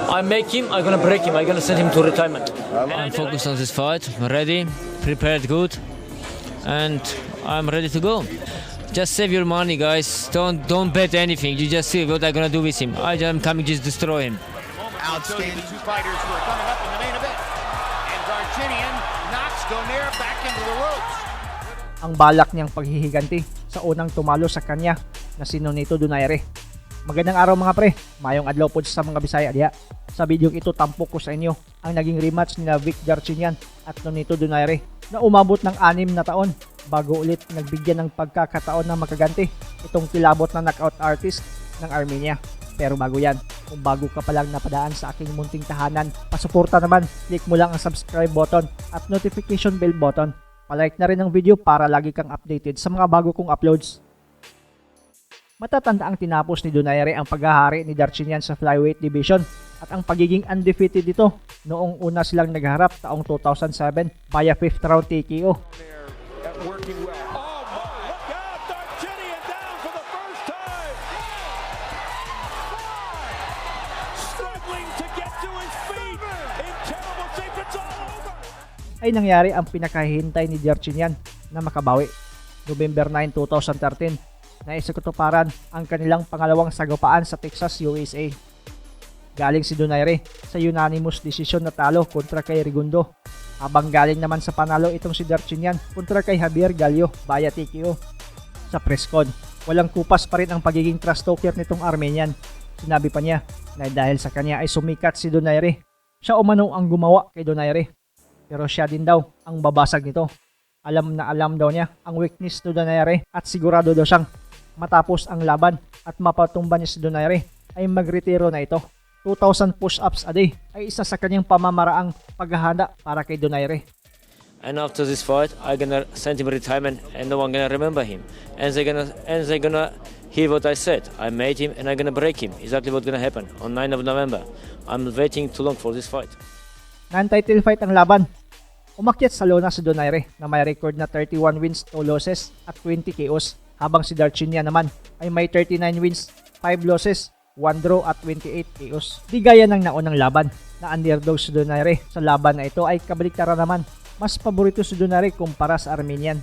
I make him, I'm gonna break him, I'm gonna send him to retirement. I'm focused on this fight, ready, prepared good, and I'm ready to go. Just save your money, guys. Don't bet anything. You just see what I'm gonna do with him. I'm coming just destroy him. Outstanding. The two fighters who are coming up in the main event. And Darchinyan knocks Donaire back into the ropes. Ang balak niyang paghihiganti sa unang tumalo sa kanya na si Nonito Donaire. Magandang araw mga pre, mayong adlaw po sa mga Bisaya diha. Sa video ito tampok ko sa inyo ang naging rematch ni Vic Darchinyan at Nonito Donaire na umabot ng 6 na taon bago ulit nagbigyan ng pagkakataon na makaganti itong kilabot na knockout artist ng Armenia. Pero bago yan, kung bago ka pa lang napadaan sa aking munting tahanan, pasuporta naman, click mo lang ang subscribe button at notification bell button. Palike na rin ang video para lagi kang updated sa mga bago kong uploads. Matatanda ang tinapos ni Donaire ang paghahari ni Darchinyan sa flyweight division at ang pagiging undefeated dito noong una silang nagharap taong 2007 via 5th round TKO. Working well. Oh my, look out! Darchinyan down for the first time! Struggling to get to his feet! In terrible shape, it's all over! Ay nangyari ang pinakahihintay ni Darchinyan na makabawi. November 9, 2013, naisikutuparan ang kanilang pangalawang sagupaan sa Texas, USA. Galing si Donaire sa unanimous decision na talo kontra kay Rigundo, habang galing naman sa panalo itong si Darchinyan kontra kay Javier Gallo via TKO. Sa press con, walang kupas pa rin ang pagiging trash talker nitong Armenian. Sinabi pa niya na dahil sa kanya ay sumikat si Donaire, siya umano ang gumawa kay Donaire. Pero siya din daw ang babasag nito. Alam na alam daw niya ang weakness ni Donaire at sigurado daw siyang matapos ang laban at mapatumba niya si Donaire ay magretiro na ito. 2,000 push-ups a day ay isa sa kanyang pamamaraang paghahanda para kay Donaire. And after this fight, I'm gonna send him retirement, and no one gonna remember him. And they're gonna hear what I said. I made him, and I'm gonna break him. Exactly what's gonna happen on 9 of November. I'm waiting too long for this fight. Non-title fight ang laban. Umakyat sa lona si Donaire na may record na 31 wins, 2 losses at 20 KOs, habang si Darchinyan naman ay may 39 wins, 5 losses, 1 draw at 28 KOs. Di gaya ng naunang laban na underdog si Donaire. Sa laban na ito ay kabaliktaran naman. Mas paborito si Donaire kumpara sa Armenian.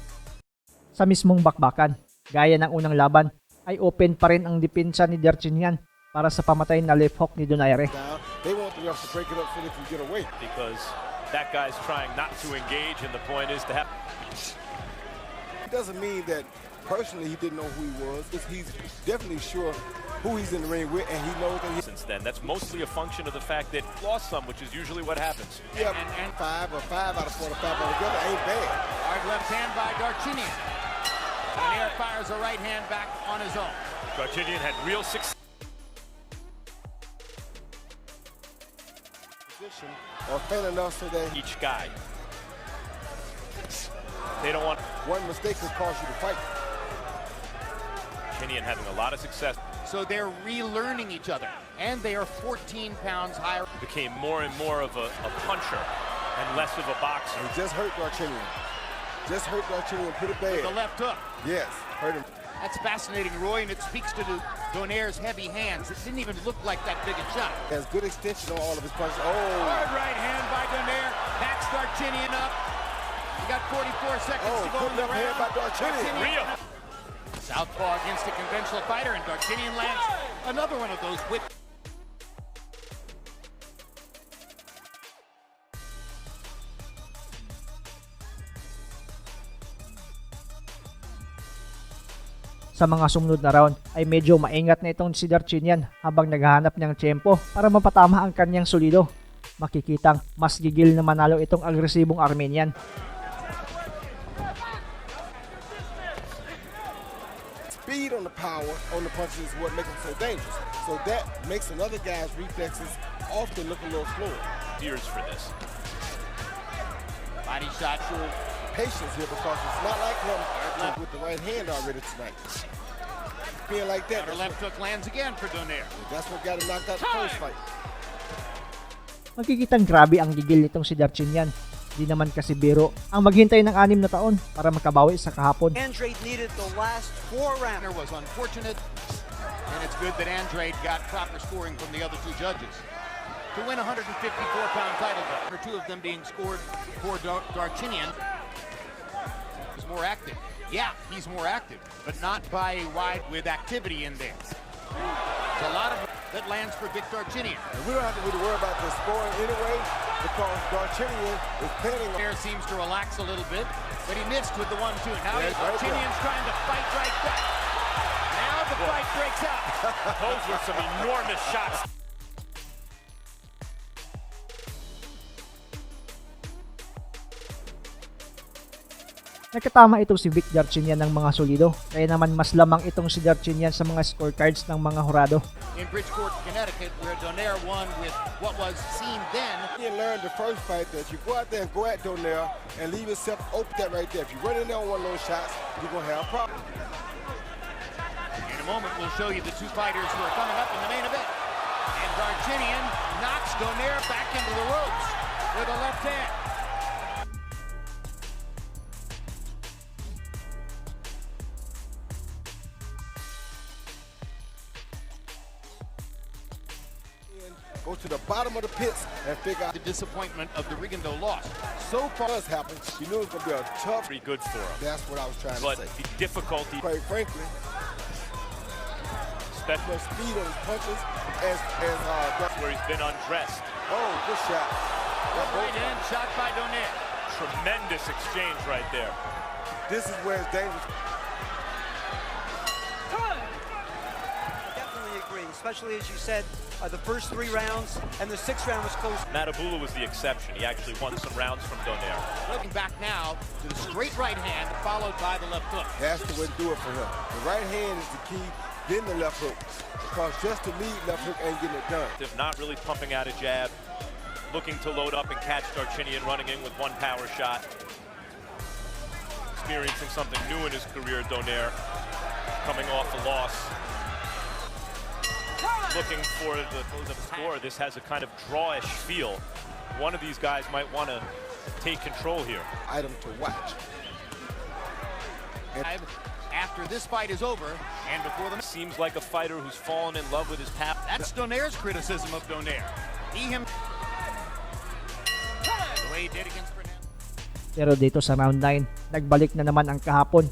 Sa mismong bakbakan, gaya ng unang laban, ay open pa rin ang depensa ni Darchinyan para sa pamatay na left hook ni Donaire. They want the refs to break it up so they can get away. Because that guy's trying not to engage, and the point is to have... It doesn't mean that personally he didn't know who he was. He's definitely sure who he's in the ring with, and he knows that Since then, that's mostly a function of the fact that he lost some, which is usually what happens. yeah, and 5 out of 45 altogether ain't bad. Hard left hand by Darchinyan. Donaire fires a right hand back on his own. Darchinyan had real success. Position or faint enough so that Each guy. They don't want one mistake could cost you the fight. Darchinyan having a lot of success. So they're relearning each other. And they are 14 pounds higher. Became more and more of a puncher and less of a boxer. He just hurt Darchinyan. Just hurt Darchinyan pretty bad. The left hook. Yes, hurt him. That's fascinating, Roy, and it speaks to Donaire's heavy hands. It didn't even look like that big a shot. He has good extension on all of his punches. Oh, Hard right hand by Donaire. Backs Darchinyan up. You got 44 seconds to go good in the left hand by round. Darchinyan. Real. Southpaw against a conventional fighter, and Darchinyan lands another one of those whip. Sa mga sumunod na round ay medyo maingat na itong si Darchinyan habang naghahanap ng tiyempo para mapatama ang kanyang solido. Makikitang mas gigil na manalo itong agresibong Armenian. Speed on the power on the punches is what makes him so dangerous. So that makes another guy's reflexes often look a little slower. Years for this. Body shot. Patience here because it's not like him with the right hand already tonight. Being like that, Counter left hook lands again for Donaire. that's what got him knocked out the first fight. Makikitang grabe ang gigil nitong si Darchinyan. Di naman kasi biro ang maghintay ng 6 na taon para makabawi sa kahapon. Andrade needed the last 4 rounds. Was unfortunate. And it's good that Andrade got proper scoring from the other two judges to win a 154-pound title bout. For two of them being scored for Darchinian. He's more active. Yeah, he's more active, but not by wide with activity in there. It's a lot of that lands for Vic Darchinian. And we don't have to really worry about the scoring anyway, because Darchinian is planning on... There seems to relax a little bit, but he missed with the 1-2. Now Yeah, right Darchinian's trying to fight right back. Now the fight breaks out. Those were some enormous shots. Nagkatama ito si Vic Darchinian ng mga solido, kaya naman mas lamang itong si Darchinian sa mga scorecards ng mga hurado. In Bridgeport, Connecticut, where Donaire won with what was seen then. You learned the first fight that you go out there and go at Donaire and leave yourself open that right there. If you run in there on one of those shots, you're going to have a problem. In a moment, we'll show you the two fighters who are coming up in the main event. And Darchinian knocks Donaire back into the ropes with a left hand. Go to the bottom of the pits and figure out The disappointment of the Rigondeaux loss. so far as happened. You knew it was going to be a tough. Pretty good for him. That's what I was trying But to say. the difficulty, Quite frankly, especially much speed on his punches as where he's been undressed. oh, good shot. Good right hand shot by Donaire. Tremendous exchange right there. This is where it's dangerous. Definitely agree, especially as you said, the first 3 rounds and the 6th round was close. Matabula was the exception. He actually won some rounds from Donaire. Looking back now to the straight right hand followed by the left hook. That's the way to do it for him. The right hand is the key, then the left hook. Because just to lead left hook ain't getting it done. If not really pumping out a jab, looking to load up and catch Darchinian running in with one power shot. Experiencing something new in his career, Donaire, coming off a loss. Looking for the score. This has a kind of drawish feel. One of these guys might want to take control here. Item to watch. After this fight is over and before the Seems like a fighter who's fallen in love with his path. that's Donaire's criticism of Donaire. The way he did against Fernandez. Pero dito sa round 9, nagbalik na naman ang kahapon.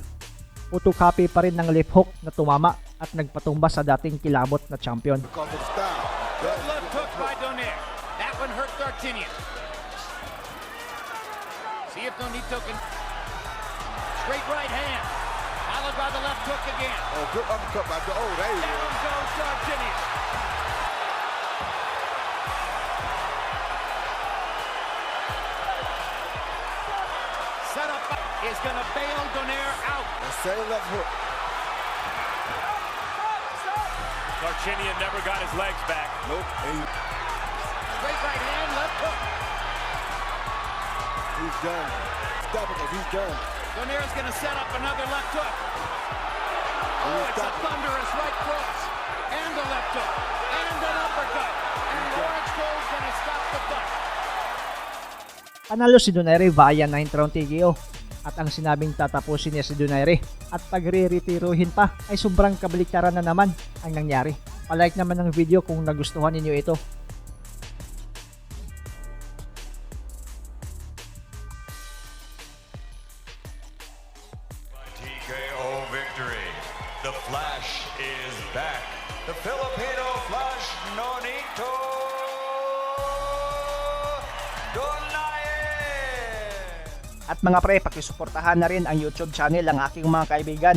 Photocopy pa rin ng left hook na tumama at nagpatumba sa dating kilabot na champion. Because of the style. Good left hook by Donaire. That one hurt Darchinian. See if Donito can. Straight right hand. Followed by the left hook again. Oh, good uppercut by the. Oh, there you go. Down goes Darchinian. Setup is going to bail Donaire out. The same left hook. Darchinian never got his legs back. Nope. And Straight right hand, left hook. he's done. Stop it, 'cause he's done. Donaire's going to set up another left hook. Oh, it's a thunderous right cross. And a left hook. And an uppercut. And Lawrence Cole's going to stop the fight. Panalo si Donaire via 9th round TKO. At ang sinabing tatapusin niya si Donaire at pagre-retiruhin pa ay sobrang kabaliktaran na naman ang nangyari. Palike naman ng video kung nagustuhan ninyo ito. TKO victory. The Flash is back. The Filipino Flash, Nonito Donaire. At mga pre, pakisuportahan na rin ang YouTube channel ng aking mga kaibigan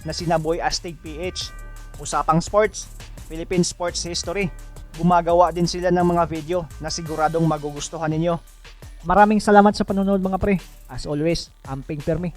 na sina Boy Astig PH. Usapang sports, Philippine Sports History. Gumagawa din sila ng mga video na siguradong magugustuhan ninyo. Maraming salamat sa panonood mga pre. As always, amping permi.